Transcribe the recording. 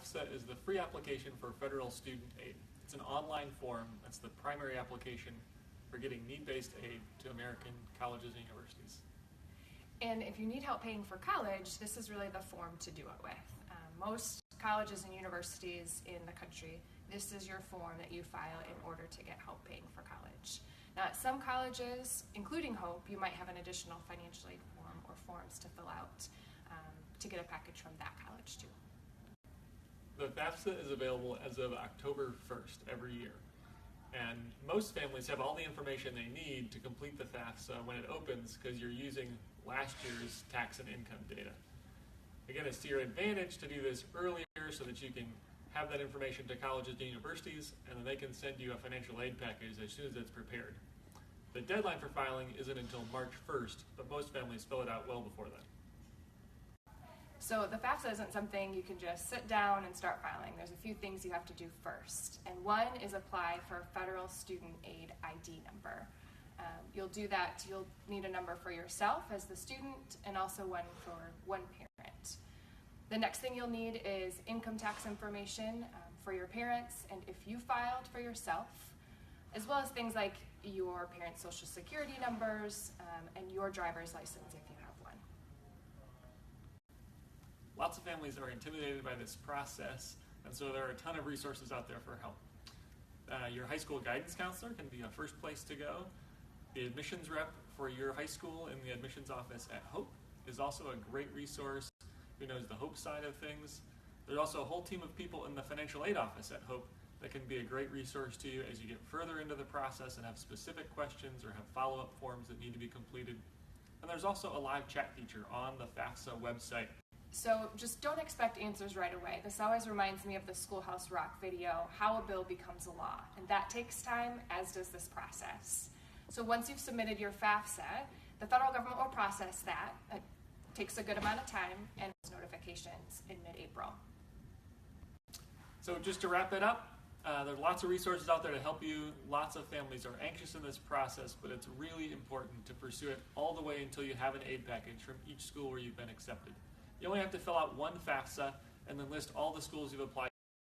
FAFSA is the free application for federal student aid. It's an online form that's the primary application for getting need-based aid to American colleges and universities. And if you need help paying for college, this is really the form to do it with. Most colleges and universities in the country, this is your form that you file in order to get help paying for college. Now, at some colleges, including Hope, you might have an additional financial aid form or forms to fill out to get a package from that college too. The FAFSA is available as of October 1st every year. And most families have all the information they need to complete the FAFSA when it opens because you're using last year's tax and income data. Again, it's to your advantage to do this earlier so that you can have that information to colleges and universities, and then they can send you a financial aid package as soon as it's prepared. The deadline for filing isn't until March 1st, but most families fill it out well before then. So the FAFSA isn't something you can just sit down and start filing. There's a few things you have to do first, and one is apply for a federal student aid ID number. You'll do that, you'll need a number for yourself as the student and also one for one parent. The next thing you'll need is income tax information for your parents and if you filed for yourself, as well as things like your parents' social security numbers and your driver's license if you have one. Lots of families are intimidated by this process, and so there are a ton of resources out there for help. Your high school guidance counselor can be a first place to go. The admissions rep for your high school in the admissions office at Hope is also a great resource who knows the Hope side of things. There's also a whole team of people in the financial aid office at Hope that can be a great resource to you as you get further into the process and have specific questions or have follow-up forms that need to be completed. And there's also a live chat feature on the FAFSA website. So just don't expect answers right away. This always reminds me of the Schoolhouse Rock video, How a Bill Becomes a Law. And that takes time, as does this process. So once you've submitted your FAFSA, the federal government will process that. It takes a good amount of time and notifications in mid-April. So just to wrap it up, there's lots of resources out there to help you. Lots of families are anxious in this process, but it's really important to pursue it all the way until you have an aid package from each school where you've been accepted. You only have to fill out one FAFSA and then list all the schools you've applied